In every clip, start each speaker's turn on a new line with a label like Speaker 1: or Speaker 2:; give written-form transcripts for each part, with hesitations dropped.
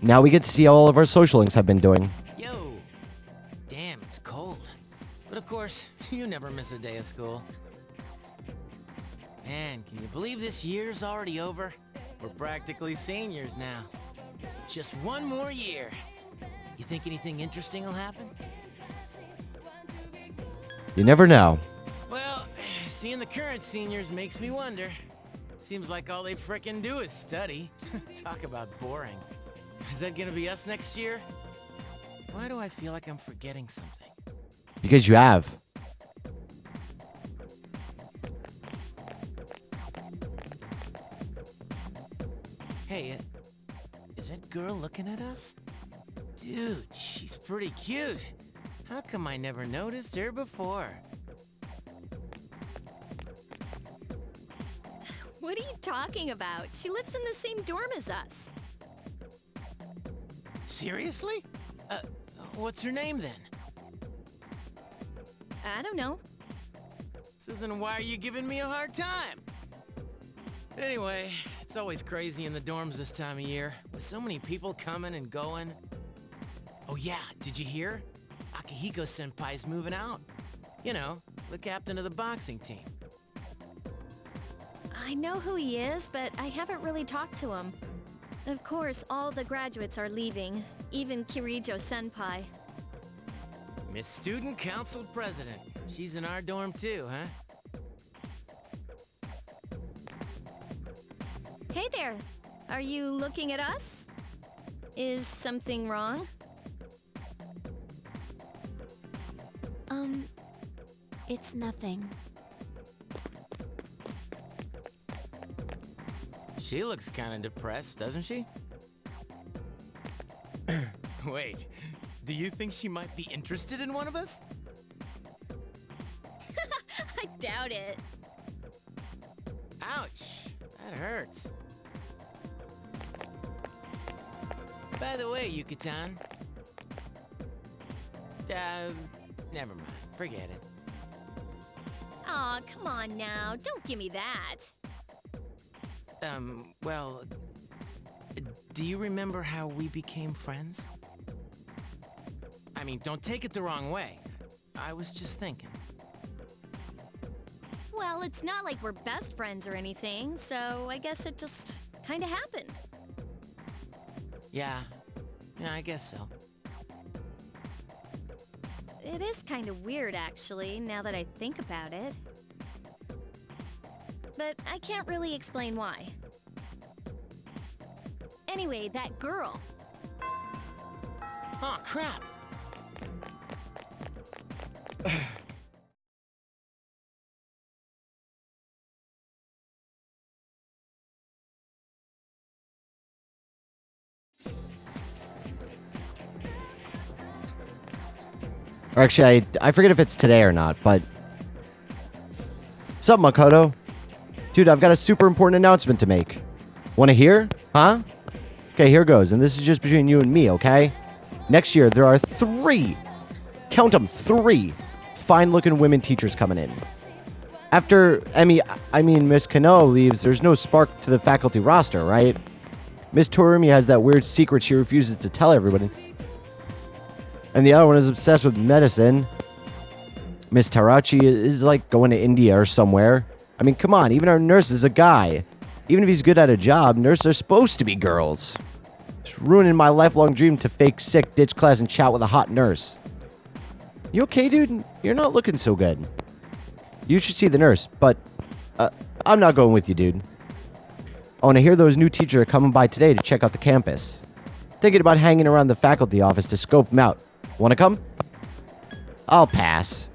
Speaker 1: Now we get to see how all of our social links have been doing.
Speaker 2: Yo! Damn, it's cold. But of course, you never miss a day of school. Man, can you believe this year's already over? We're practically seniors now. Just one more year. You think anything interesting will happen?
Speaker 1: You never know.
Speaker 2: Well, seeing the current seniors makes me wonder. Seems like all they frickin' do is study. Talk about boring. Is that gonna be us next year? Why do I feel like I'm forgetting something?
Speaker 1: Because you have.
Speaker 2: Hey, is that girl looking at us? Dude, she's pretty cute. How come I never noticed her before?
Speaker 3: What are you talking about? She lives in the same dorm as us.
Speaker 2: Seriously? What's her name then?
Speaker 3: I don't know.
Speaker 2: So then why are you giving me a hard time? Anyway, it's always crazy in the dorms this time of year, with so many people coming and going. Oh yeah, did you hear? Akihiko-senpai's moving out. You know, the captain of the boxing team.
Speaker 3: I know who he is, but I haven't really talked to him. Of course, all the graduates are leaving, even Kirijo-senpai.
Speaker 2: Miss Student Council President. She's in our dorm too, huh?
Speaker 3: Hey there! Are you looking at us? Is something wrong?
Speaker 4: It's nothing.
Speaker 2: She looks kind of depressed, doesn't she? Wait, do you think she might be interested in one of us?
Speaker 3: I doubt it.
Speaker 2: Ouch, that hurts. By the way, Yuki-tan. Never mind, forget it.
Speaker 3: Aw, come on now, don't give me that.
Speaker 2: Well, do you remember how we became friends? I mean, don't take it the wrong way. I was just thinking.
Speaker 3: Well, it's not like we're best friends or anything, so I guess it just kinda happened.
Speaker 2: Yeah, I guess so.
Speaker 3: It is kinda weird, actually, now that I think about it. But I can't really explain why. Anyway, that girl.
Speaker 2: Oh, crap!
Speaker 1: Or actually, I forget if it's today or not, but... What's up, Makoto? Dude, I've got a super important announcement to make. Wanna hear? Huh? Okay, here goes, and this is just between you and me, okay? Next year, there are 3, count them, 3 fine-looking women teachers coming in. After Miss Kano leaves, there's no spark to the faculty roster, right? Miss Torumi has that weird secret she refuses to tell everybody. And the other one is obsessed with medicine. Miss Tarachi is like going to India or somewhere. I mean, come on, even our nurse is a guy. Even if he's good at a job, nurses are supposed to be girls. It's ruining my lifelong dream to fake sick, ditch class, and chat with a hot nurse. You okay, dude? You're not looking so good. You should see the nurse, but I'm not going with you, dude. I want to hear those new teachers are coming by today to check out the campus. Thinking about hanging around the faculty office to scope them out. Want to come? I'll pass.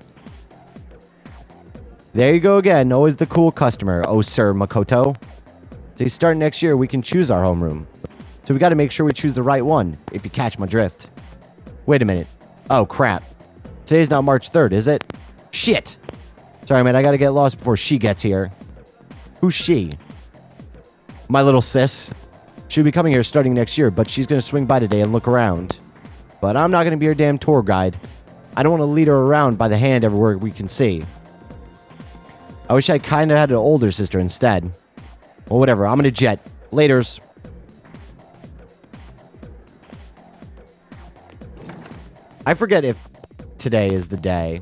Speaker 1: There you go again. Always the cool customer, oh sir Makoto. So you start next year, we can choose our homeroom. So we got to make sure we choose the right one, if you catch my drift. Wait a minute. Oh, crap. Today's not March 3rd, is it? Shit! Sorry, man, I got to get lost before she gets here. Who's she? My little sis. She'll be coming here starting next year, but she's going to swing by today and look around. But I'm not going to be her damn tour guide. I don't want to lead her around by the hand everywhere we can see. I wish I kind of had an older sister instead. Well, whatever. I'm going to jet. Laters. I forget if today is the day.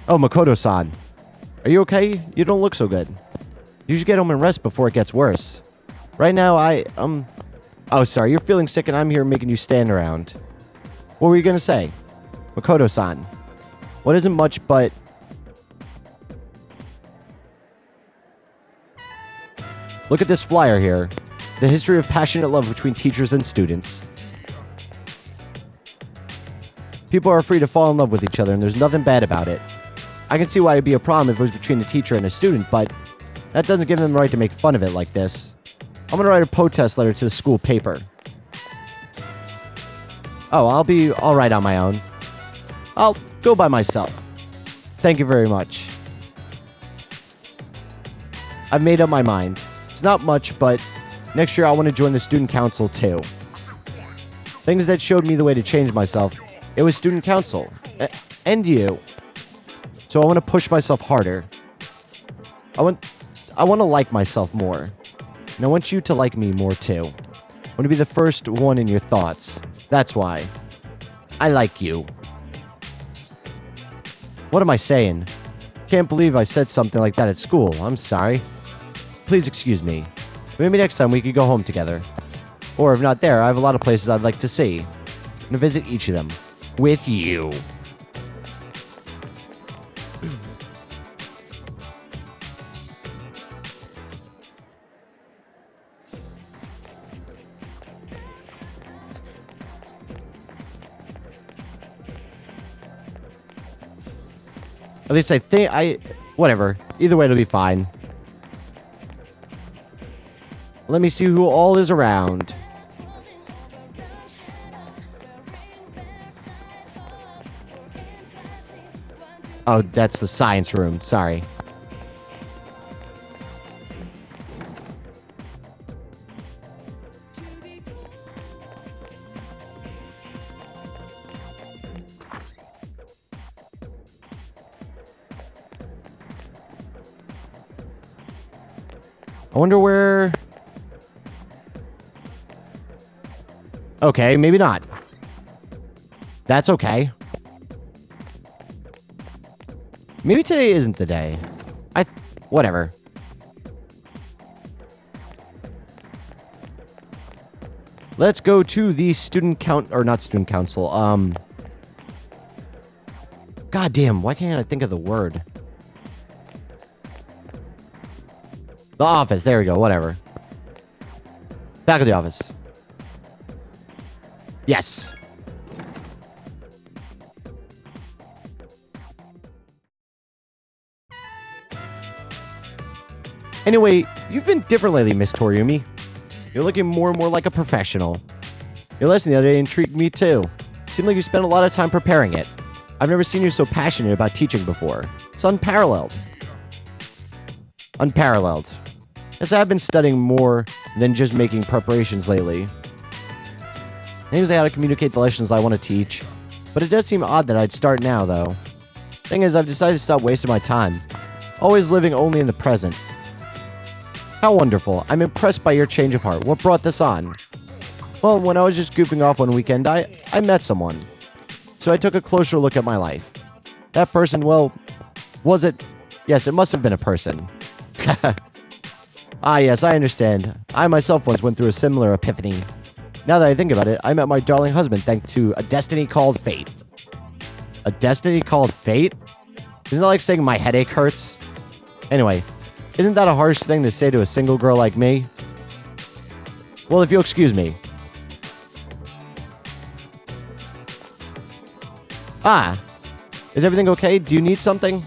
Speaker 1: Oh, Makoto-san. Are you okay? You don't look so good. You should get home and rest before it gets worse. Right now, Oh, sorry. You're feeling sick and I'm here making you stand around. What were you gonna say? Makoto-san. What isn't much, but... Look at this flyer here. The history of passionate love between teachers and students. People are free to fall in love with each other, and there's nothing bad about it. I can see why it'd be a problem if it was between a teacher and a student, but that doesn't give them the right to make fun of it like this. I'm gonna write a protest letter to the school paper. Oh, I'll be alright on my own. I'll go by myself. Thank you very much. I've made up my mind. It's not much, but next year I want to join the student council too. Things that showed me the way to change myself, it was student council. And you. So I want to push myself harder. I want to like myself more. And I want you to like me more too. I want to be the first one in your thoughts. That's why. I like you. What am I saying? Can't believe I said something like that at school. I'm sorry. Please excuse me. Maybe next time we could go home together. Or if not there, I have a lot of places I'd like to see. I'm gonna visit each of them. With you. At least I think whatever. Either way, it'll be fine. Let me see who all is around. Oh, that's the science room. Sorry. I wonder where... Okay, maybe not. That's okay. Maybe today isn't the day. Whatever. Let's go to the not student council. God damn, why can't I think of the word? The office, there we go, whatever. Back of the office. Yes. Anyway, you've been different lately, Miss Toriumi. You're looking more and more like a professional. Your lesson the other day intrigued me too. Seemed like you spent a lot of time preparing it. I've never seen you so passionate about teaching before. It's unparalleled. Unparalleled. Yes, I've been studying more than just making preparations lately. Things like how to communicate the lessons I want to teach. But it does seem odd that I'd start now, though. Thing is, I've decided to stop wasting my time. Always living only in the present. How wonderful. I'm impressed by your change of heart. What brought this on? Well, when I was just goofing off one weekend, I met someone. So I took a closer look at my life. That person, well, was it? Yes, it must have been a person. Ah, yes, I understand. I myself once went through a similar epiphany. Now that I think about it, I met my darling husband thanks to a destiny called fate. A destiny called fate? Isn't that like saying my headache hurts? Anyway, isn't that a harsh thing to say to a single girl like me? Well, if you'll excuse me. Ah, is everything okay? Do you need something?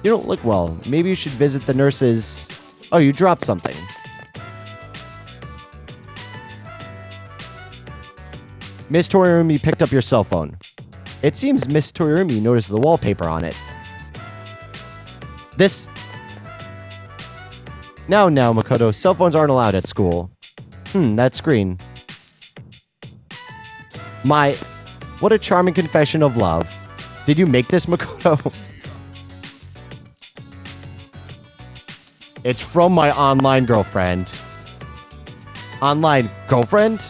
Speaker 1: You don't look well. Maybe you should visit the nurses. Oh, you dropped something. Miss Toriumi picked up your cell phone. It seems Miss Toriumi noticed the wallpaper on it. This... Now, Makoto, cell phones aren't allowed at school. That screen. What a charming confession of love. Did you make this, Makoto? It's from my online girlfriend. Online girlfriend?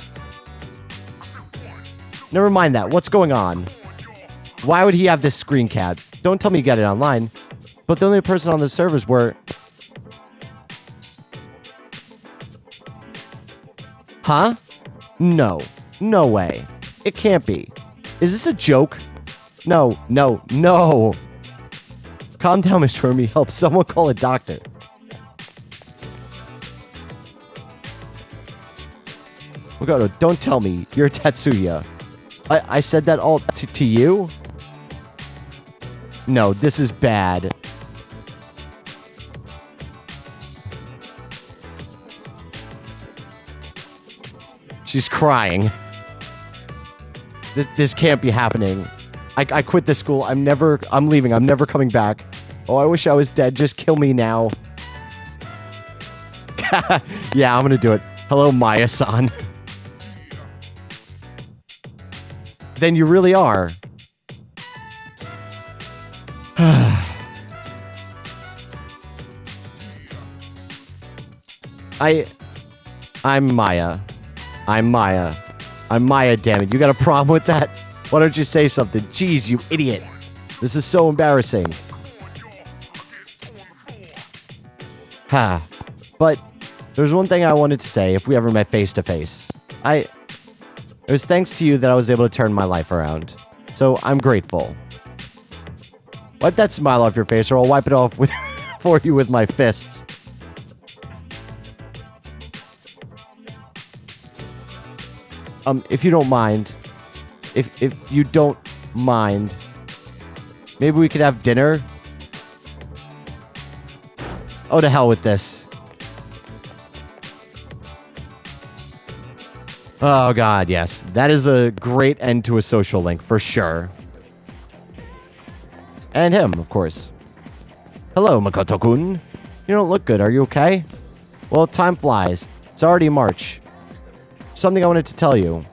Speaker 1: Never mind that. What's going on? Why would he have this screen cap? Don't tell me you got it online. But the only person on the servers were... Huh? No. No way. It can't be. Is this a joke? No, no, no. Calm down, Mr. Hermie. Help someone call a doctor. Makoto, don't tell me you're Tatsuya. I said that all to you? No, this is bad. She's crying. This can't be happening. I quit this school. I'm leaving. I'm never coming back. Oh, I wish I was dead. Just kill me now. Yeah, I'm gonna do it. Hello, Maya-san. Then you really are. I'm Maya. I'm Maya. I'm Maya, damn it. You got a problem with that? Why don't you say something? Jeez, you idiot. This is so embarrassing. Ha. But there's one thing I wanted to say if we ever met face to face. It was thanks to you that I was able to turn my life around. So I'm grateful. Wipe that smile off your face or I'll wipe it off for you with my fists. If you don't mind, if you don't mind, maybe we could have dinner? Oh, to hell with this. Oh, God, yes. That is a great end to a social link, for sure. And him, of course. Hello, Makoto-kun. You don't look good. Are you okay? Well, time flies. It's already March. Something I wanted to tell you.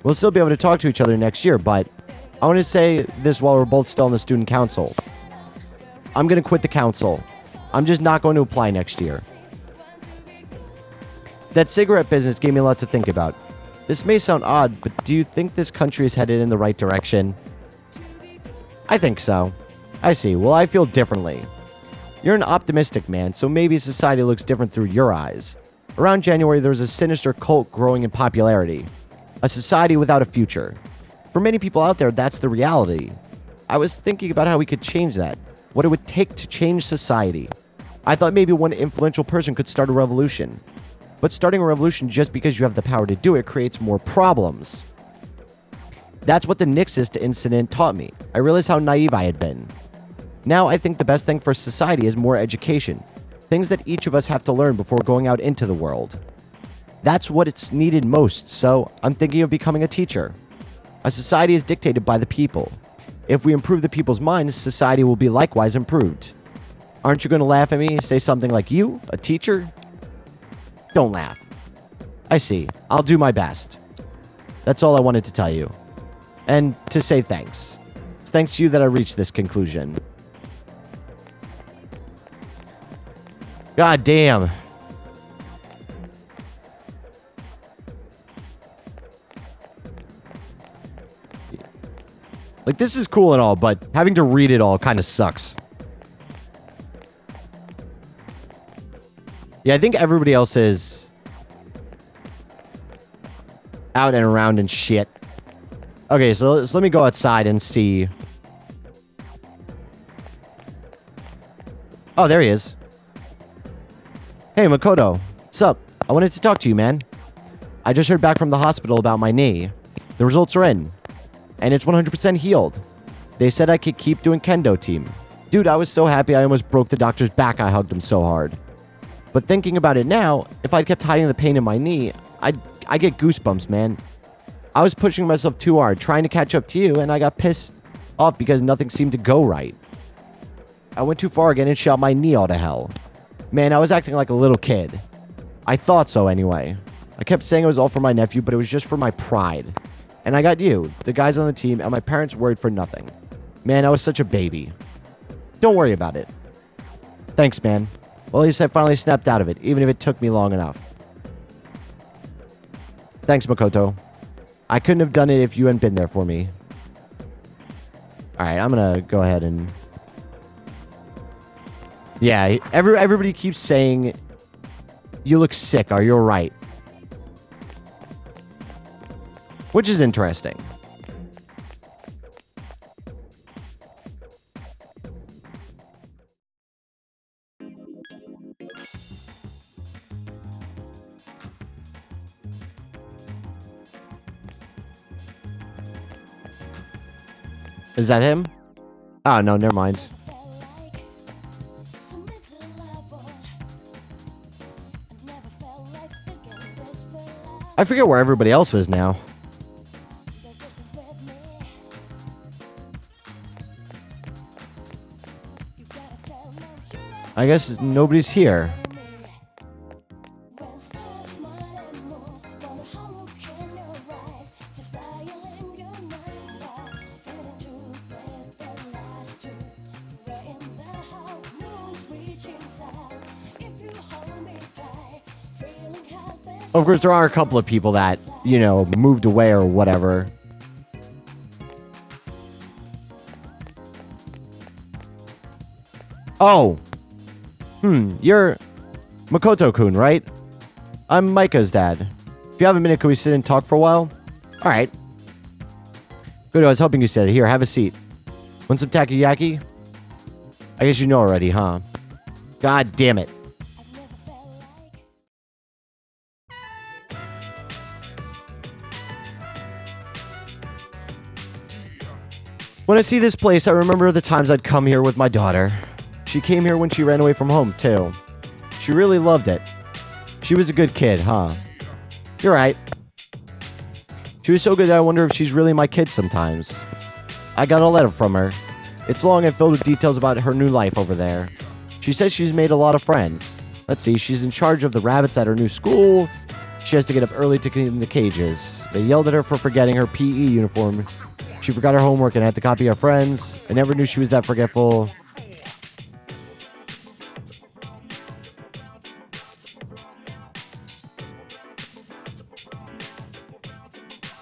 Speaker 1: We'll still be able to talk to each other next year, but I want to say this while we're both still in the student council. I'm going to quit the council. I'm just not going to apply next year. That cigarette business gave me a lot to think about. This may sound odd, but do you think this country is headed in the right direction? I think so. I see. Well, I feel differently. You're an optimistic man, so maybe society looks different through your eyes. Around January, there was a sinister cult growing in popularity. A society without a future. For many people out there, that's the reality. I was thinking about how we could change that. What it would take to change society. I thought maybe one influential person could start a revolution. But starting a revolution just because you have the power to do it creates more problems. That's what the Nixist incident taught me. I realized how naive I had been. Now I think the best thing for society is more education. Things that each of us have to learn before going out into the world. That's what it's needed most, so I'm thinking of becoming a teacher. A society is dictated by the people. If we improve the people's minds, society will be likewise improved. Aren't you going to laugh at me? Say something like, you, a teacher? Don't laugh. I see. I'll do my best. That's all I wanted to tell you. And to say thanks. It's thanks to you that I reached this conclusion. God damn. Like, this is cool and all, but having to read it all kind of sucks. Yeah, I think everybody else is out and around and shit. Okay, so let me go outside and see. Oh, there he is. Hey, Makoto. What's up? I wanted to talk to you, man. I just heard back from the hospital about my knee. The results are in. And it's 100% healed. They said I could keep doing kendo team. Dude, I was so happy I almost broke the doctor's back. I hugged him so hard. But thinking about it now, if I'd kept hiding the pain in my knee, I get goosebumps, man. I was pushing myself too hard, trying to catch up to you, and I got pissed off because nothing seemed to go right. I went too far again and shot my knee all to hell. Man, I was acting like a little kid. I thought so anyway. I kept saying it was all for my nephew, but it was just for my pride. And I got you, the guys on the team, and my parents worried for nothing. Man, I was such a baby. Don't worry about it. Thanks, man. Well, at least I finally snapped out of it, even if it took me long enough. Thanks, Makoto. I couldn't have done it if you hadn't been there for me. Alright, I'm gonna go ahead and... Yeah, everybody keeps saying, you look sick, are you alright? Which is interesting. Is that him? Oh, no, never mind. I forget where everybody else is now. I guess nobody's here. Of course, there are a couple of people that, you know, moved away or whatever. Oh. You're Makoto-kun, right? I'm Micah's dad. If you have a minute, can we sit and talk for a while? Alright. Good, I was hoping you said it. Here, have a seat. Want some takoyaki? I guess you know already, huh? God damn it. When I see this place, I remember the times I'd come here with my daughter. She came here when she ran away from home, too. She really loved it. She was a good kid, huh? You're right. She was so good that I wonder if she's really my kid sometimes. I got a letter from her. It's long and filled with details about her new life over there. She says she's made a lot of friends. Let's see, she's in charge of the rabbits at her new school. She has to get up early to clean the cages. They yelled at her for forgetting her PE uniform. She forgot her homework and had to copy her friends. I never knew she was that forgetful.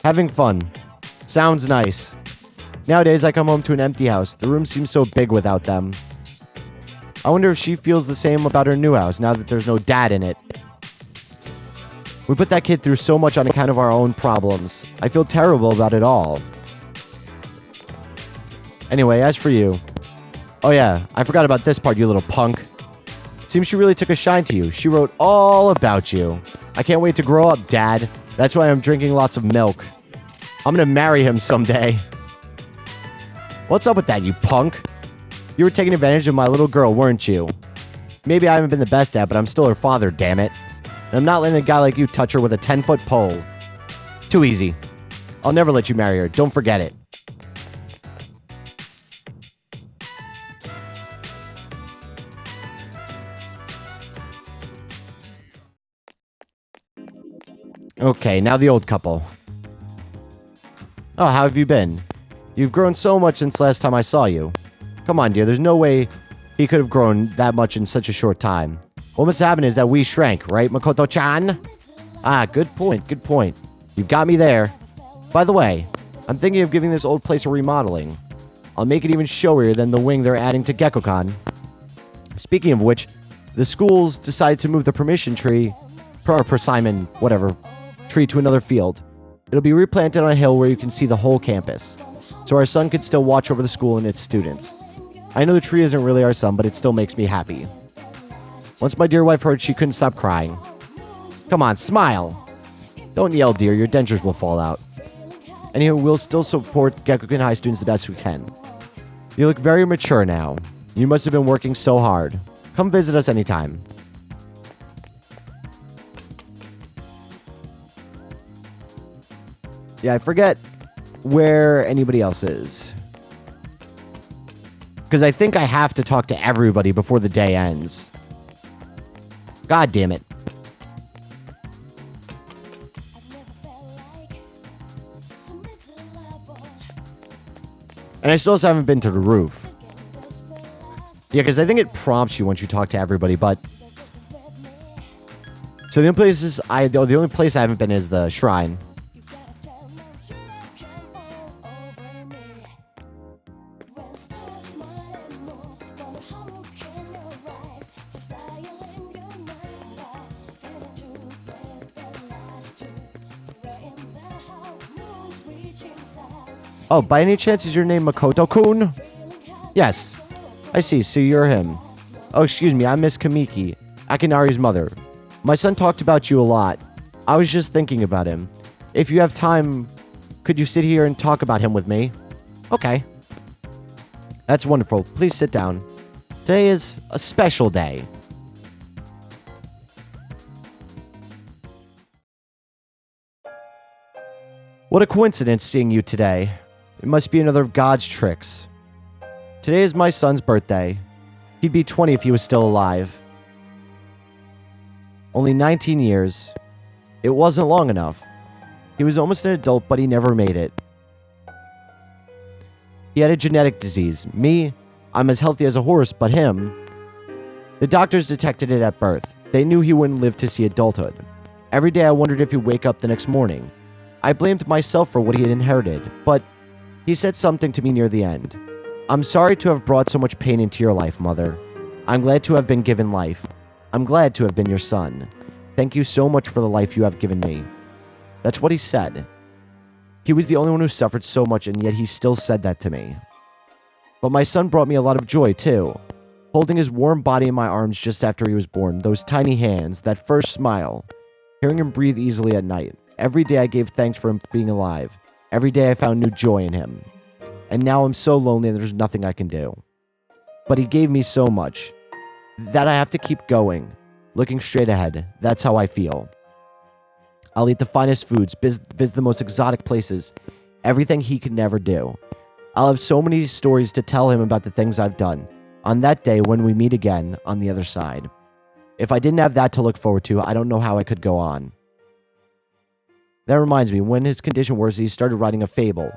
Speaker 1: Having fun. Sounds nice. Nowadays, I come home to an empty house. The room seems so big without them. I wonder if she feels the same about her new house now that there's no dad in it. We put that kid through so much on account of our own problems. I feel terrible about it all. Anyway, as for you. Oh yeah, I forgot about this part, you little punk. Seems she really took a shine to you. She wrote all about you. I can't wait to grow up, Dad. That's why I'm drinking lots of milk. I'm gonna marry him someday. What's up with that, you punk? You were taking advantage of my little girl, weren't you? Maybe I haven't been the best dad, but I'm still her father, damn it. And I'm not letting a guy like you touch her with a 10-foot pole. Too easy. I'll never let you marry her. Don't forget it. Okay, now the old couple. Oh, how have you been? You've grown so much since last time I saw you. Come on, dear, there's no way he could have grown that much in such a short time. What must happen is that we shrank, right, Makoto-chan? Ah, good point, good point. You've got me there. By the way, I'm thinking of giving this old place a remodeling. I'll make it even showier than the wing they're adding to Gekkokan. Speaking of which, the schools decided to move the permission tree, or persimmon, whatever, tree to another field. It'll be replanted on a hill where you can see the whole campus, so our son can still watch over the school and its students. I know the tree isn't really our son, but it still makes me happy. Once my dear wife heard, she couldn't stop crying. Come on, smile! Don't yell, dear, your dentures will fall out. Anywho, we'll still support Gekkokan High students the best we can. You look very mature now. You must have been working so hard. Come visit us anytime. Yeah, I forget where anybody else is. Because I think I have to talk to everybody before the day ends. God damn it. And I still haven't been to the roof. Yeah, because I think it prompts you once you talk to everybody, but... So the only place I haven't been is the shrine. Oh, by any chance is your name Makoto-kun? Yes. I see, so you're him. Oh, excuse me, I'm Miss Kamiki, Akinari's mother. My son talked about you a lot. I was just thinking about him. If you have time, could you sit here and talk about him with me? Okay. That's wonderful. Please sit down. Today is a special day. What a coincidence seeing you today. It must be another of God's tricks. Today is my son's birthday. He'd be 20 if he was still alive. Only 19 years. It wasn't long enough. He was almost an adult, but he never made it. He had a genetic disease. Me, I'm as healthy as a horse, but him... The doctors detected it at birth. They knew he wouldn't live to see adulthood. Every day I wondered if he'd wake up the next morning. I blamed myself for what he had inherited, but he said something to me near the end. I'm sorry to have brought so much pain into your life, Mother. I'm glad to have been given life. I'm glad to have been your son. Thank you so much for the life you have given me. That's what he said. He was the only one who suffered so much, and yet he still said that to me. But my son brought me a lot of joy, too. Holding his warm body in my arms just after he was born, those tiny hands, that first smile. Hearing him breathe easily at night. Every day I gave thanks for him being alive. Every day I found new joy in him. And now I'm so lonely and there's nothing I can do. But he gave me so much that I have to keep going, looking straight ahead. That's how I feel. I'll eat the finest foods, visit the most exotic places, everything he could never do. I'll have so many stories to tell him about the things I've done on that day when we meet again on the other side. If I didn't have that to look forward to, I don't know how I could go on. That reminds me, when his condition worsened, he started writing a fable.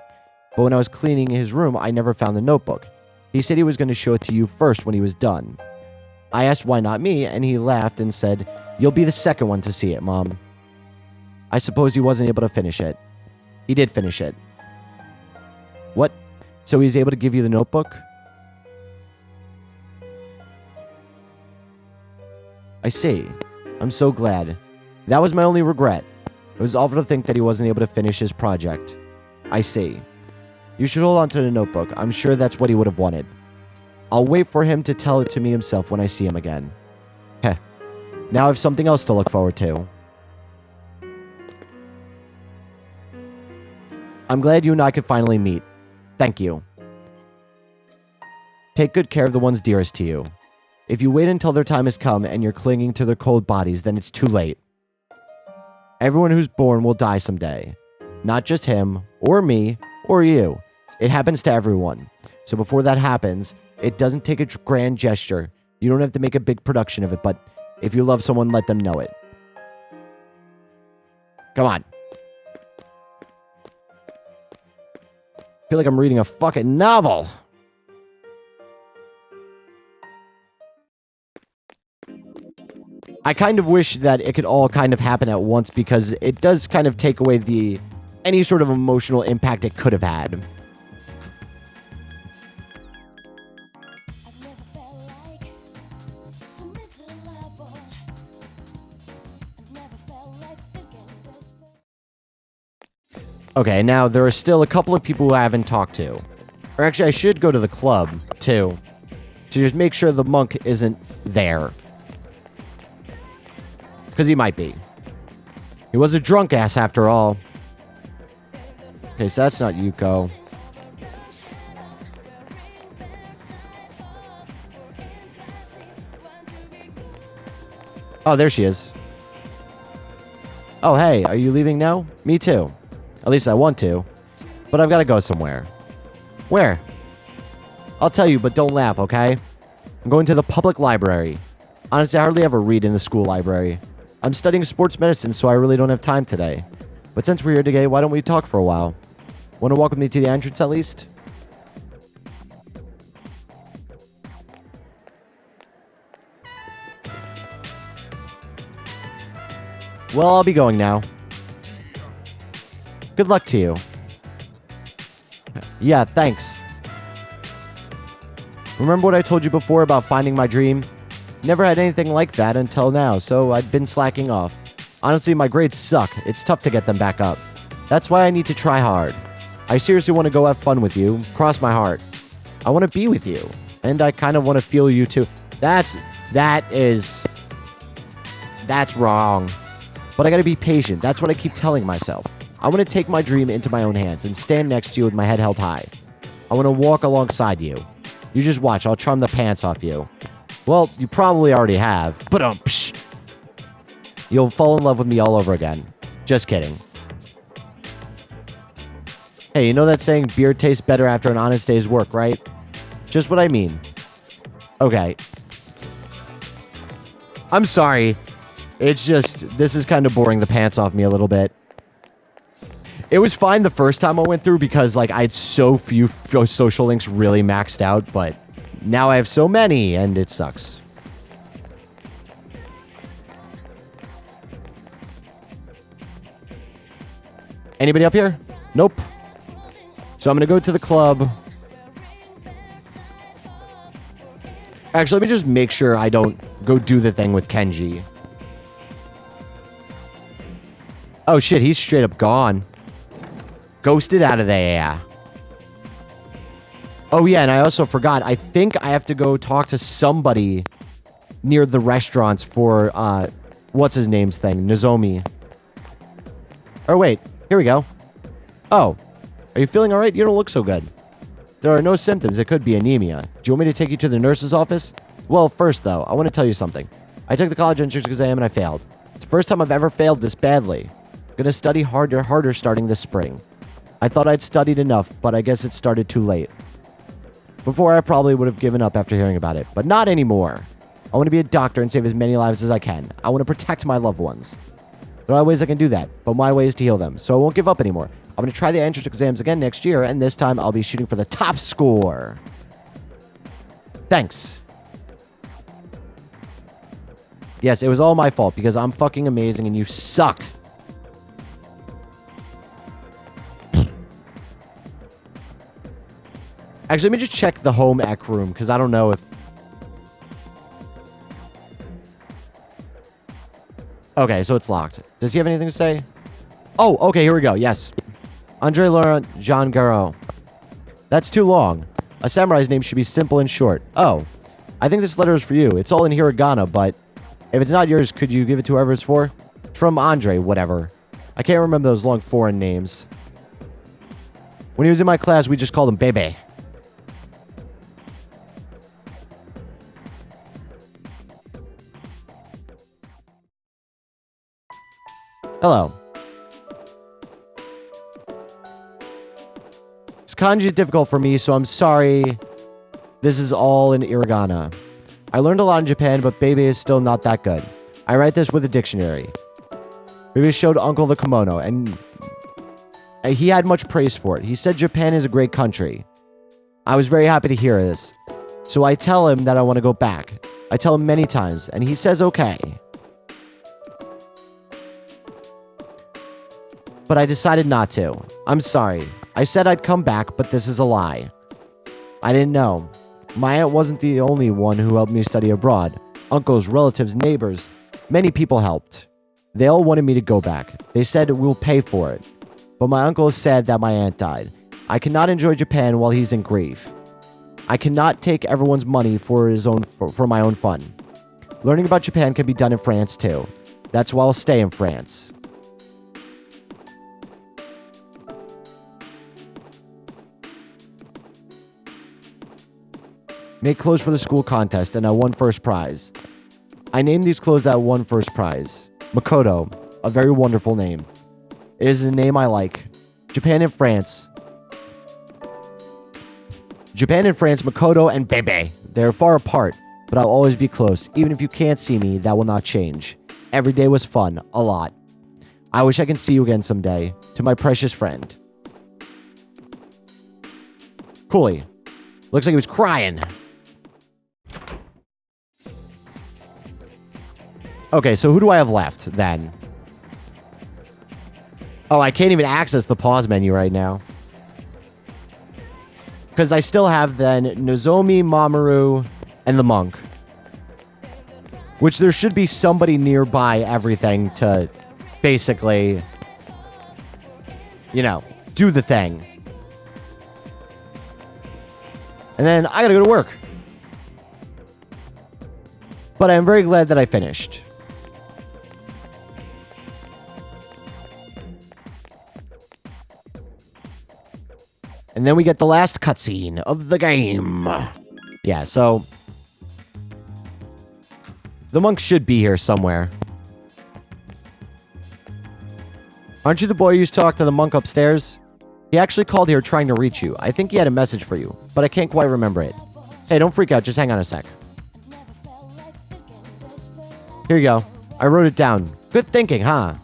Speaker 1: But when I was cleaning his room, I never found the notebook. He said he was going to show it to you first when he was done. I asked why not me, and he laughed and said, "You'll be the second one to see it, Mom." I suppose he wasn't able to finish it. He did finish it. What? So he's able to give you the notebook? I see. I'm so glad. That was my only regret. It was awful to think that he wasn't able to finish his project. I see. You should hold on to the notebook. I'm sure that's what he would have wanted. I'll wait for him to tell it to me himself when I see him again. Heh. Now I have something else to look forward to. I'm glad you and I could finally meet. Thank you. Take good care of the ones dearest to you. If you wait until their time has come and you're clinging to their cold bodies, then it's too late. Everyone who's born will die someday. Not just him, or me, or you. It happens to everyone. So before that happens, it doesn't take a grand gesture. You don't have to make a big production of it, but if you love someone, let them know it. Come on. I feel like I'm reading a fucking novel. I kind of wish that it could all kind of happen at once because it does kind of take away any sort of emotional impact it could have had. Okay, now there are still a couple of people who I haven't talked to. Or actually, I should go to the club, too. To just make sure the monk isn't there. Because he might be. He was a drunk ass after all. Okay, so that's not Yuko. Oh, there she is. Oh, hey, are you leaving now? Me too. At least I want to. But I've got to go somewhere. Where? I'll tell you, but don't laugh, okay? I'm going to the public library. Honestly, I hardly ever read in the school library. I'm studying sports medicine, so I really don't have time today. But since we're here today, why don't we talk for a while? Want to walk with me to the entrance at least? Well, I'll be going now. Good luck to you. Yeah, thanks. Remember what I told you before about finding my dream? Never had anything like that until now, so I'd been slacking off. Honestly, my grades suck. It's tough to get them back up. That's why I need to try hard. I seriously want to go have fun with you. Cross my heart. I want to be with you. And I kind of want to feel you too. That's wrong. But I gotta be patient. That's what I keep telling myself. I want to take my dream into my own hands and stand next to you with my head held high. I want to walk alongside you. You just watch. I'll charm the pants off you. Well, you probably already have. But you'll fall in love with me all over again. Just kidding. Hey, you know that saying, beer tastes better after an honest day's work, right? Just what I mean. Okay. I'm sorry. It's just, this is kind of boring the pants off me a little bit. It was fine the first time I went through because, like, I had so few social links really maxed out, but now I have so many, and it sucks. Anybody up here? Nope. So I'm going to go to the club. Actually, let me just make sure I don't go do the thing with Kenji. Oh, shit, he's straight up gone. Ghosted out of there. Oh, yeah, and I also forgot. I think I have to go talk to somebody near the restaurants for, what's his name's thing? Nozomi. Oh, wait. Here we go. Oh. Are you feeling all right? You don't look so good. There are no symptoms. It could be anemia. Do you want me to take you to the nurse's office? Well, first, though, I want to tell you something. I took the college entrance exam and I failed. It's the first time I've ever failed this badly. I'm going to study harder starting this spring. I thought I'd studied enough, but I guess it started too late. Before, I probably would have given up after hearing about it, but not anymore. I want to be a doctor and save as many lives as I can. I want to protect my loved ones. There are ways I can do that, but my way is to heal them, so I won't give up anymore. I'm going to try the entrance exams again next year, and this time I'll be shooting for the top score. Thanks. Yes, it was all my fault because I'm fucking amazing and you suck. Actually, let me just check the home ec room because I don't know if... Okay, so it's locked. Does he have anything to say? Oh, okay, here we go. Yes. Andre Laurent Jean Garot. That's too long. A samurai's name should be simple and short. Oh, I think this letter is for you. It's all in hiragana, but if it's not yours, could you give it to whoever it's for? It's from Andre, whatever. I can't remember those long foreign names. When he was in my class, we just called him Bebe. Hello. This kanji is difficult for me, so I'm sorry. This is all in hiragana. I learned a lot in Japan, but Bebe is still not that good. I write this with a dictionary. Bebe showed Uncle the kimono, and he had much praise for it. He said Japan is a great country. I was very happy to hear this. So I tell him that I want to go back. I tell him many times, and he says okay. But I decided not to. I'm sorry. I said I'd come back, but this is a lie. I didn't know. My aunt wasn't the only one who helped me study abroad. Uncles, relatives, neighbors. Many people helped. They all wanted me to go back. They said we'll pay for it. But my uncle is sad that my aunt died. I cannot enjoy Japan while he's in grief. I cannot take everyone's money for my own fun. Learning about Japan can be done in France too. That's why I'll stay in France. Made clothes for the school contest, and I won first prize. I named these clothes that won first prize. Makoto, a very wonderful name. It is a name I like. Japan and France. Japan and France, Makoto and Bebe. They're far apart, but I'll always be close. Even if you can't see me, that will not change. Every day was fun, a lot. I wish I can see you again someday. To my precious friend. Coolly. Looks like he was crying. Okay, so who do I have left, then? Oh, I can't even access the pause menu right now. Because I still have then Nozomi, Mamoru, and the monk. Which there should be somebody nearby everything to basically, you know, do the thing. And then I gotta go to work. But I'm very glad that I finished. And then we get the last cutscene of the game. Yeah, so the monk should be here somewhere. Aren't you the boy who used to talk to the monk upstairs? He actually called here trying to reach you. I think he had a message for you, but I can't quite remember it. Hey, don't freak out. Just hang on a sec. Here you go. I wrote it down. Good thinking, huh?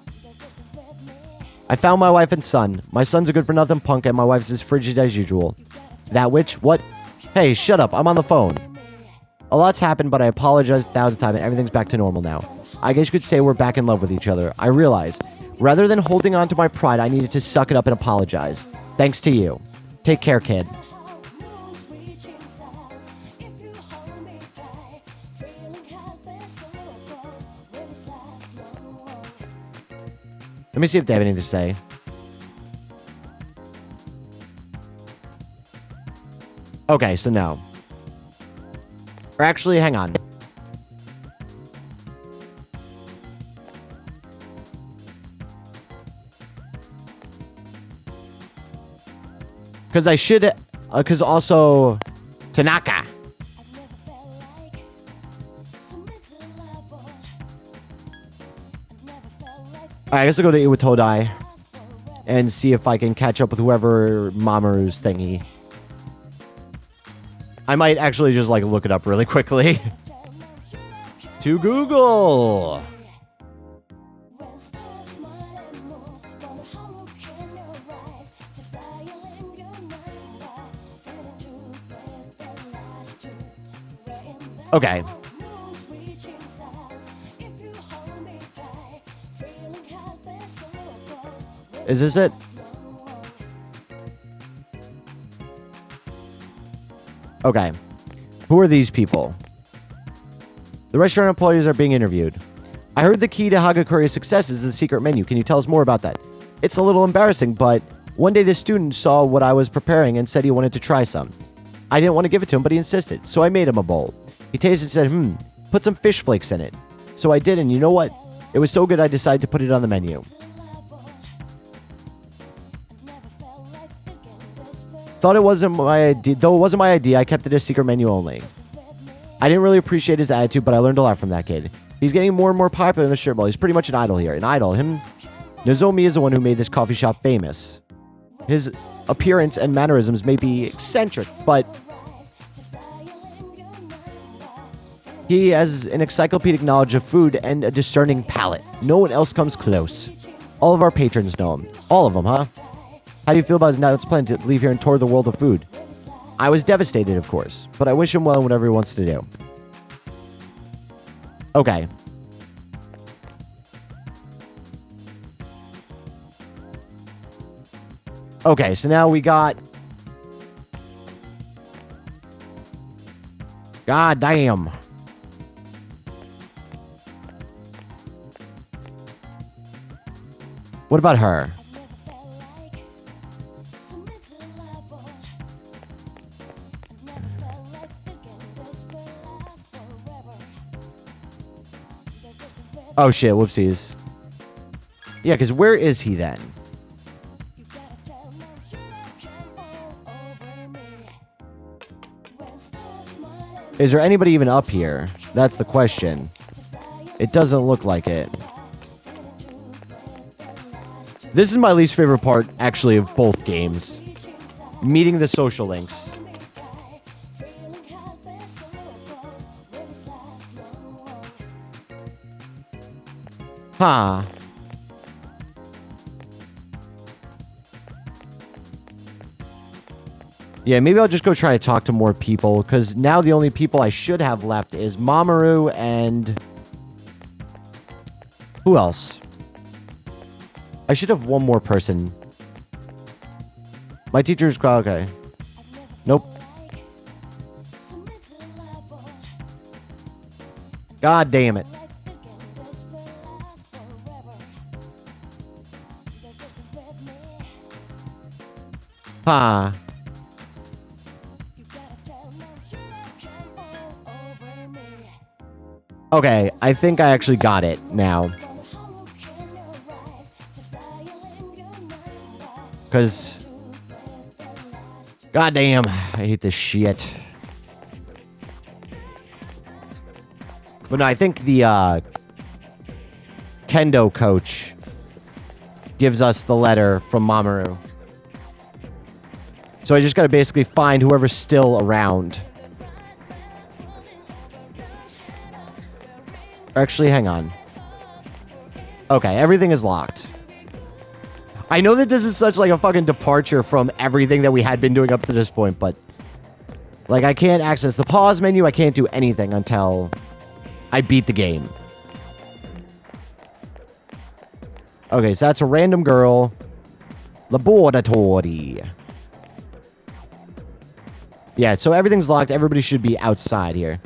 Speaker 1: I found my wife and son. My son's a good-for-nothing punk, and my wife's as frigid as usual. That witch? What? Hey, shut up. I'm on the phone. A lot's happened, but I apologize 1,000 times, and everything's back to normal now. I guess you could say we're back in love with each other. I realize. Rather than holding on to my pride, I needed to suck it up and apologize. Thanks to you. Take care, kid. Let me see if they have anything to say. Okay, so no. Or actually, hang on. Because I should... Because also... Tanaka. Alright, I guess I'll go to Iwatodai and see if I can catch up with whoever Mamoru's thingy. I might actually just, like, look it up really quickly. To Google! Okay. Is this it? Okay. Who are these people? The restaurant employees are being interviewed. I heard the key to Hagakuri's success is the secret menu. Can you tell us more about that? It's a little embarrassing, but one day this student saw what I was preparing and said he wanted to try some. I didn't want to give it to him, but he insisted, so I made him a bowl. He tasted it and said, put some fish flakes in it. So I did, and you know what? It was so good I decided to put it on the menu. Thought it wasn't my idea, though it wasn't my idea, I kept it a secret menu only. I didn't really appreciate his attitude, but I learned a lot from that kid. He's getting more and more popular in the shirt ball. He's pretty much an idol here. An idol. Him. Nozomi is the one who made this coffee shop famous. His appearance and mannerisms may be eccentric, but he has an encyclopedic knowledge of food and a discerning palate. No one else comes close. All of our patrons know him. All of them, huh? How do you feel about his night's plan to leave here and tour the world of food? I was devastated, of course, but I wish him well in whatever he wants to do. Okay. Okay, so now we got... God damn. What about her? Oh shit, whoopsies. Yeah, because where is he then? Is there anybody even up here? That's the question. It doesn't look like it. This is my least favorite part, actually, of both games. Meeting the social links. Huh. Yeah, maybe I'll just go try to talk to more people, because now the only people I should have left is Mamoru and... Who else? I should have one more person. My teacher's okay. Nope. God damn it. Huh. Okay, I think I actually got it now. Because... God damn, I hate this shit. But no, I think the kendo coach gives us the letter from Mamoru. So I just gotta basically find whoever's still around. Actually, hang on. Okay, everything is locked. I know that this is such like a fucking departure from everything that we had been doing up to this point, but like I can't access the pause menu. I can't do anything until I beat the game. Okay, so that's a random girl. Laboratory. Yeah, so everything's locked. Everybody should be outside here.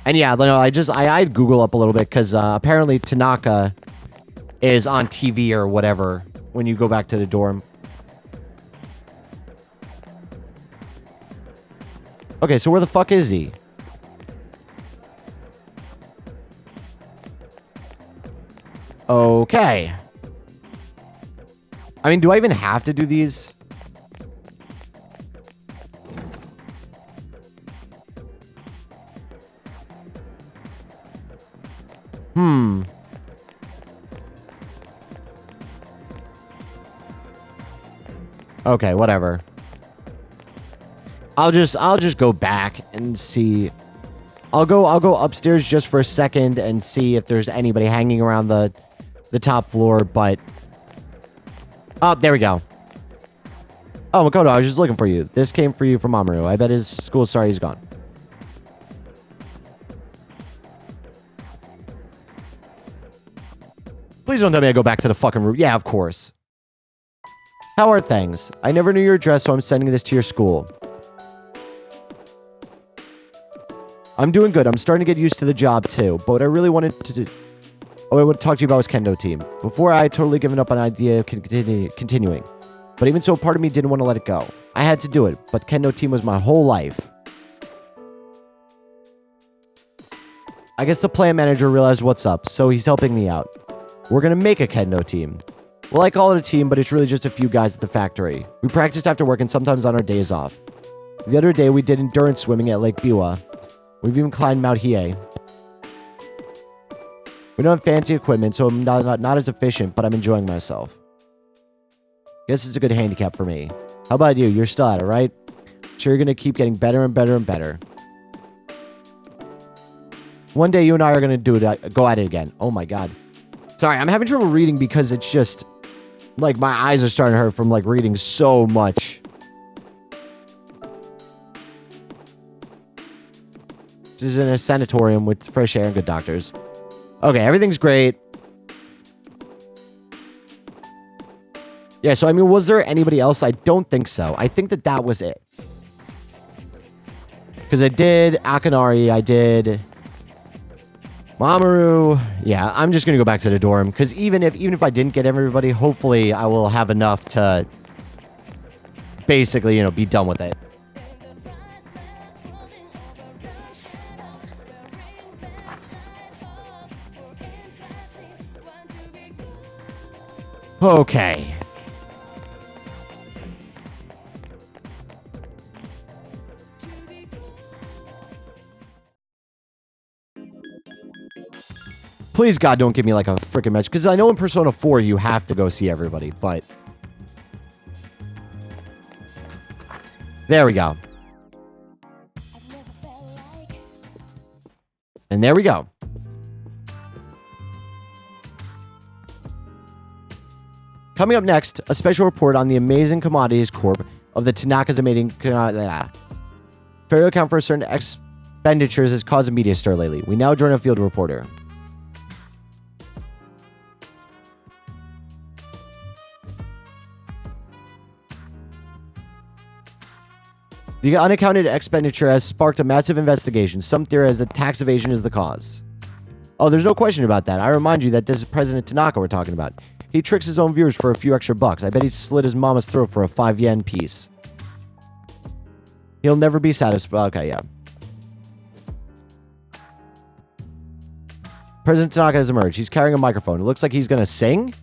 Speaker 1: And yeah, no, I'd Google up a little bit because apparently Tanaka is on TV or whatever when you go back to the dorm. Okay, so where the fuck is he? Okay. I mean, do I even have to do these? Okay, whatever. I'll just go back and see. I'll go upstairs just for a second and see if there's anybody hanging around the top floor, but oh, there we go. Oh, Makoto, I was just looking for you. This came for you from Mamoru. I bet his school's sorry he's gone. Please don't tell me I go back to the fucking room. Yeah, of course. How are things? I never knew your address, so I'm sending this to your school. I'm doing good. I'm starting to get used to the job, too. But what I really wanted to do... Oh, I would talk to you about was kendo team. Before, I had totally given up on the idea of continuing. But even so, part of me didn't want to let it go. I had to do it, but kendo team was my whole life. I guess the plant manager realized what's up, so he's helping me out. We're gonna make a kendo team. Well, I call it a team, but it's really just a few guys at the factory. We practiced after work and sometimes on our days off. The other day, we did endurance swimming at Lake Biwa. We've even climbed Mount Hiei. We don't have fancy equipment, so I'm not as efficient, but I'm enjoying myself. Guess it's a good handicap for me. How about you? You're still at it, right? Sure, you're gonna keep getting better and better and better. One day, you and I are gonna go at it again. Oh my god. Sorry, I'm having trouble reading because it's just... like, my eyes are starting to hurt from, like, reading so much. This is in a sanatorium with fresh air and good doctors. Okay, everything's great. Yeah, so, I mean, was there anybody else? I don't think so. I think that was it. Because I did Akanari, I did... Mamoru. Yeah, I'm just gonna go back to the dorm. Because even if I didn't get everybody, hopefully I will have enough to... basically, be done with it. Okay. Please, God, don't give me, like, a freaking match. Because I know in Persona 4 you have to go see everybody, but... there we go. And there we go. Coming up next, a special report on the amazing commodities corp of the Tanaka's amazing... failure to account for a certain expenditures has caused a media stir lately. We now join a field reporter. The unaccounted expenditure has sparked a massive investigation. Some theorize that tax evasion is the cause. Oh, there's no question about that. I remind you that this is President Tanaka we're talking about. He tricks his own viewers for a few extra bucks. I bet he slit his mama's throat for a 5 yen piece. He'll never be satisfied. Okay, yeah. President Tanaka has emerged. He's carrying a microphone. It looks like he's going to sing.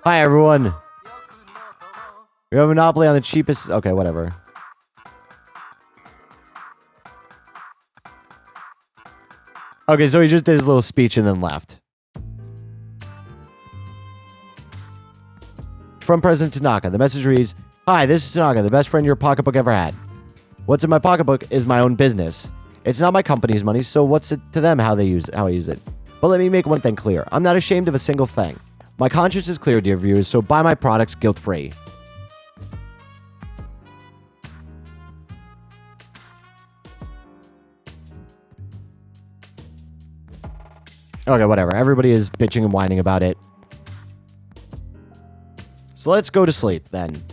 Speaker 1: Hi, everyone. We have a monopoly on the cheapest... Okay, whatever. Okay, so he just did his little speech and then left. From President Tanaka, the message reads, "Hi, this is Tanaka, the best friend your pocketbook ever had. What's in my pocketbook is my own business. It's not my company's money, so what's it to them how I use it? But let me make one thing clear. I'm not ashamed of a single thing. My conscience is clear, dear viewers, so buy my products guilt-free." Okay, whatever. Everybody is bitching and whining about it. So let's go to sleep, then.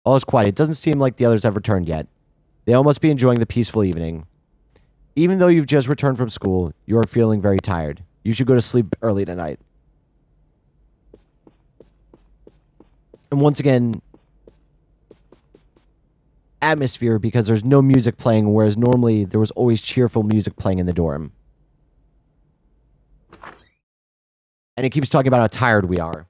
Speaker 1: All is quiet. It doesn't seem like the others have returned yet. They all must be enjoying the peaceful evening. Even though you've just returned from school, you are feeling very tired. You should go to sleep early tonight. And once again, atmosphere, because there's no music playing, whereas normally there was always cheerful music playing in the dorm. And it keeps talking about how tired we are.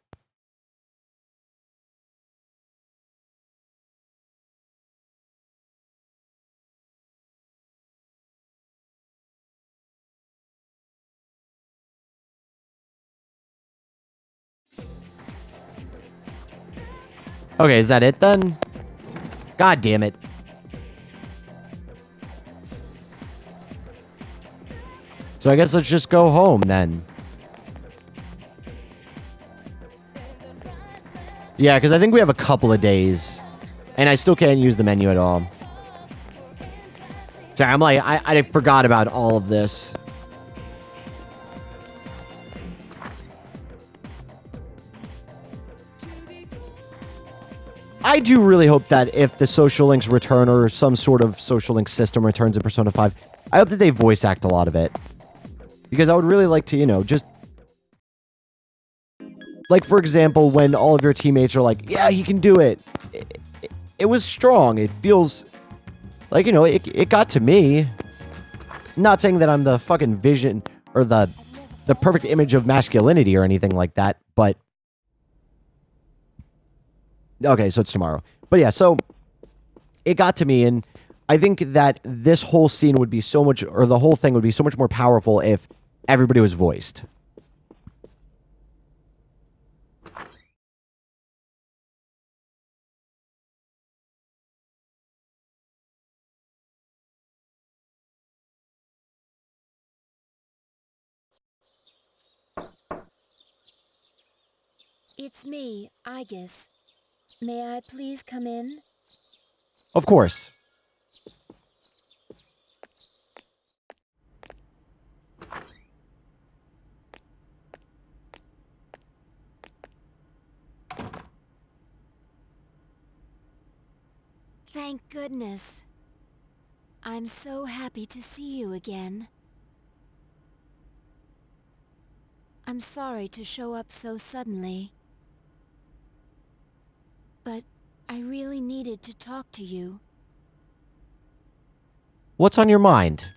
Speaker 1: Okay, is that it then? God damn it. So I guess let's just go home then. Yeah, because I think we have a couple of days. And I still can't use the menu at all. Sorry, I'm like, I forgot about all of this. I do really hope that if the social links return or some sort of social link system returns in Persona 5, I hope that they voice act a lot of it. Because I would really like to, you know, just... Like, for example, when all of your teammates are like, yeah, he can do it. It was strong. It feels... Like, you know, it got to me. Not saying that I'm the fucking vision or the perfect image of masculinity or anything like that, but... Okay, so it's tomorrow. But yeah, so it got to me, and I think that this whole scene would be so much, or the whole thing would be so much more powerful if everybody was voiced.
Speaker 4: It's me, Aegis. May I please come in?
Speaker 1: Of course.
Speaker 4: Thank goodness. I'm so happy to see you again. I'm sorry to show up so suddenly. But I really needed to talk to you.
Speaker 1: What's on your mind?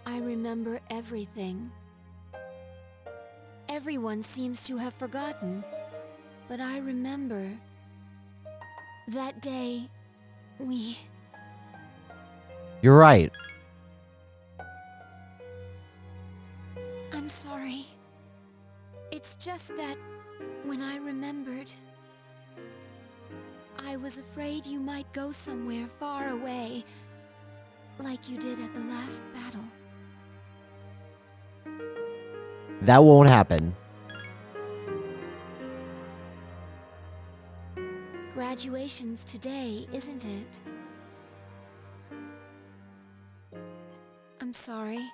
Speaker 4: I remember everything. Everyone seems to have forgotten, but I remember. That day, we...
Speaker 1: You're right.
Speaker 4: I'm sorry. It's just that when I remembered, I was afraid you might go somewhere far away, like you did at the last battle.
Speaker 1: That won't happen.
Speaker 4: Graduation's today, isn't it? I'm sorry.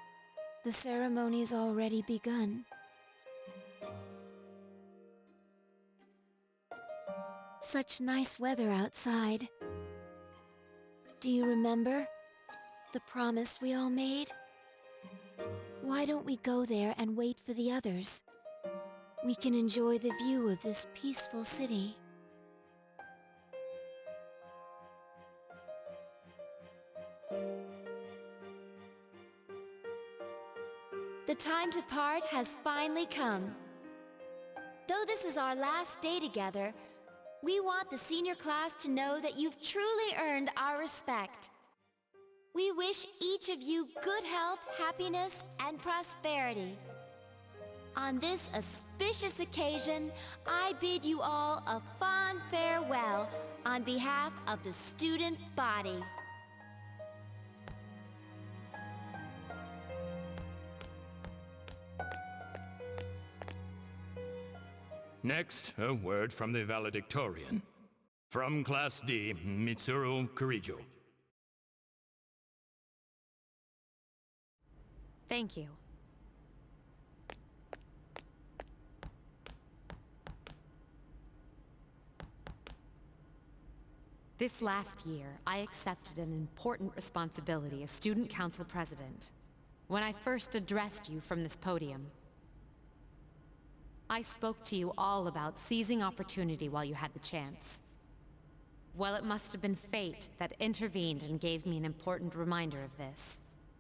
Speaker 4: The ceremony's already begun. Such nice weather outside. Do you remember the promise we all made? Why don't we go there and wait for the others? We can enjoy the view of this peaceful city. The time to part has finally come. Though this is our last day together, we want the senior class to know that you've truly earned our respect. We wish each of you good health, happiness, and prosperity. On this auspicious occasion, I bid you all a fond farewell on behalf of the student body.
Speaker 5: Next, a word from the valedictorian. From Class D, Mitsuru Kurijo.
Speaker 6: Thank you. This last year, I accepted an important responsibility as Student Council President. When I first addressed you from this podium, I spoke to you all about seizing opportunity while you had the chance. Well, it must have been fate that intervened and gave me an important reminder of this.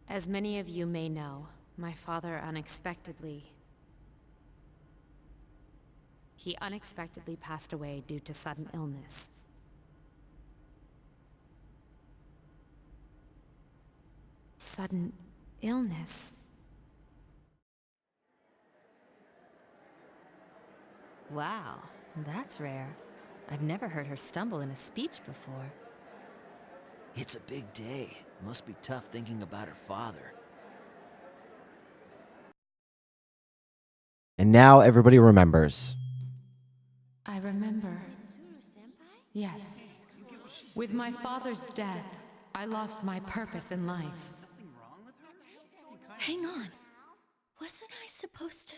Speaker 6: As many of you may know, my father unexpectedly passed away due to sudden illness. Sudden illness?
Speaker 7: Wow, that's rare. I've never heard her stumble in a speech before.
Speaker 8: It's a big day. Must be tough thinking about her father.
Speaker 1: And now everybody remembers.
Speaker 6: I remember. Yes. With my father's death, I lost my purpose in life.
Speaker 4: Hang on. Wasn't I supposed to?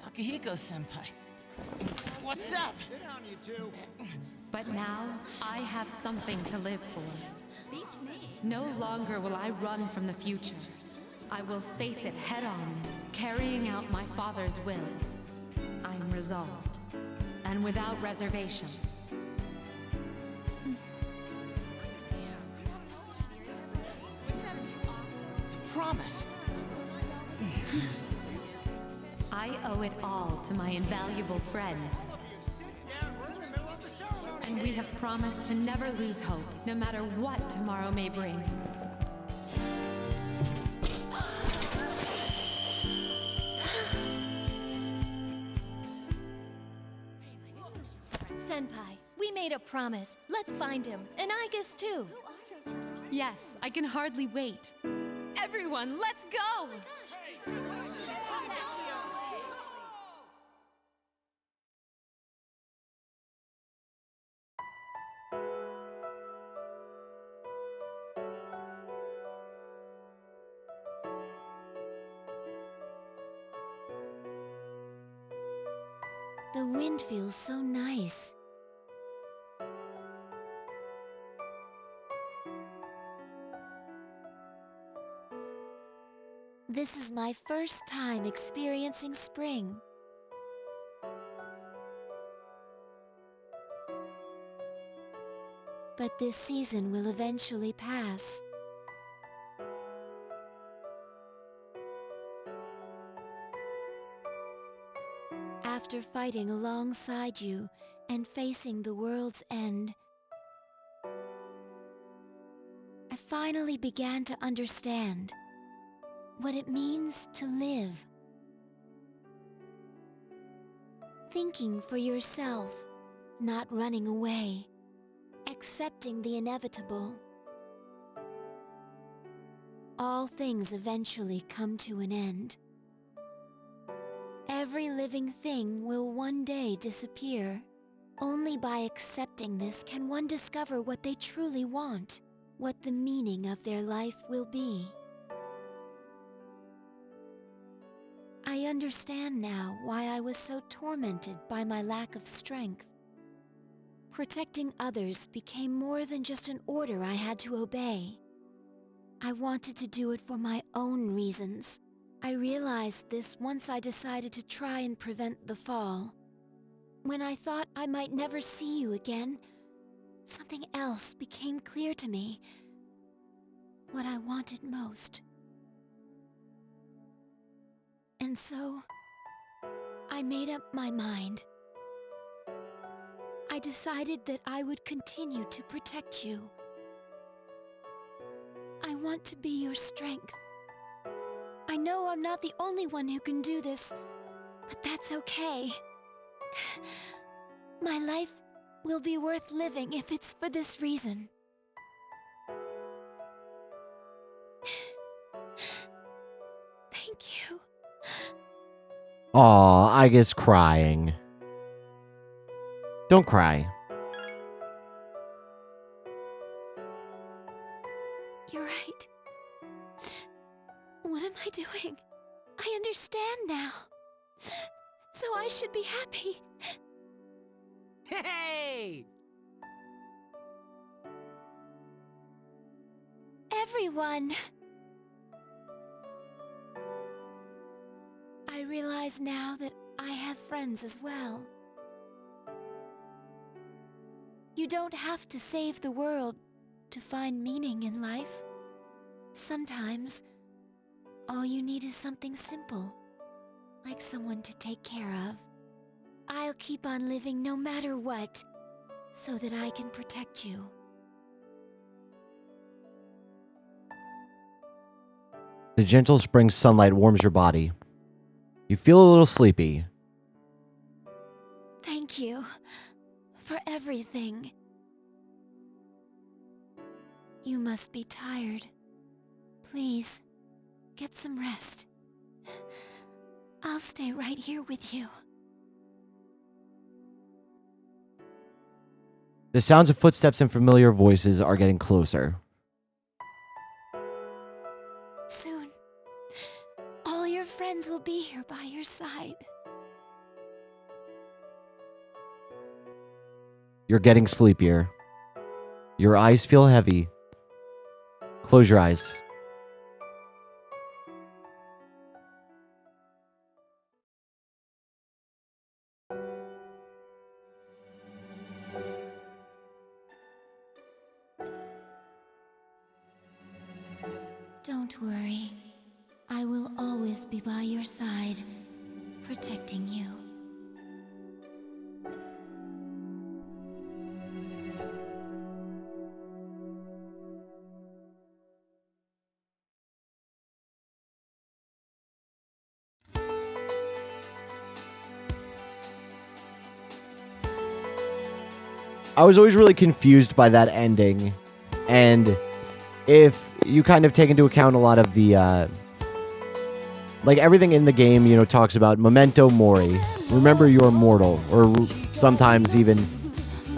Speaker 2: Akihiko-senpai. What's up?
Speaker 6: But now, I have something to live for. No longer will I run from the future. I will face it head-on, carrying out my father's will. I am resolved, and without reservation.
Speaker 2: Promise.
Speaker 6: I owe it all to my invaluable friends. And we have promised to never lose hope, no matter what tomorrow may bring.
Speaker 3: Senpai, we made a promise. Let's find him. And I guess too.
Speaker 6: Yes, I can hardly wait. Everyone, let's go!
Speaker 4: The wind feels so nice. This is my first time experiencing spring. But this season will eventually pass. After fighting alongside you and facing the world's end, I finally began to understand what it means to live. Thinking for yourself, not running away, accepting the inevitable. all things eventually come to an end. Every living thing will one day disappear. Only by accepting this can one discover what they truly want, what the meaning of their life will be. I understand now why I was so tormented by my lack of strength. Protecting others became more than just an order I had to obey. I wanted to do it for my own reasons. I realized this once I decided to try and prevent the fall. When I thought I might never see you again, something else became clear to me. What I wanted most. And so, I made up my mind. I decided that I would continue to protect you. I want to be your strength. I know I'm not the only one who can do this, but that's okay. My life will be worth living if it's for this reason. Thank you.
Speaker 1: Aw, I guess crying. Don't cry.
Speaker 4: You're right. What am I doing? I understand now. So I should be happy.
Speaker 2: Hey!
Speaker 4: Everyone! I realize now that I have friends as well. You don't have to save the world to find meaning in life. Sometimes, all you need is something simple, like someone to take care of. I'll keep on living no matter what, so that I can protect you.
Speaker 1: The gentle spring sunlight warms your body. You feel a little sleepy.
Speaker 4: Thank you for everything. You must be tired. Please, get some rest. I'll stay right here with you.
Speaker 1: The sounds of footsteps and familiar voices are getting closer.
Speaker 4: Soon, all your friends will be here by your side.
Speaker 1: You're getting sleepier. Your eyes feel heavy. Close your eyes.
Speaker 4: Don't worry. I will always be by your side, protecting you.
Speaker 1: I was always really confused by that ending, and if you kind of take into account a lot of the, like everything in the game, you know, talks about memento mori, remember you're mortal, or sometimes even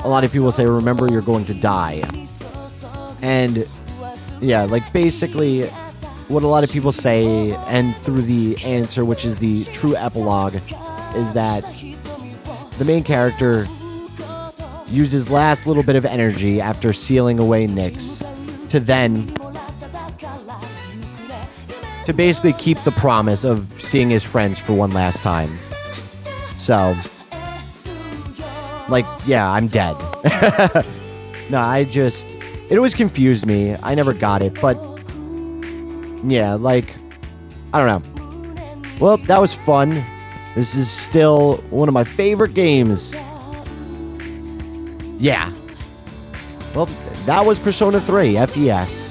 Speaker 1: a lot of people say remember you're going to die. And yeah, like basically what a lot of people say, and through the answer, which is the true epilogue, is that the main character used his last little bit of energy after sealing away Nyx to basically keep the promise of seeing his friends for one last time. So, like, yeah, I'm dead. No, it always confused me. I never got it, but yeah, like, I don't know. Well, that was fun. This is still one of my favorite games. Yeah. Well, that was Persona 3 FES.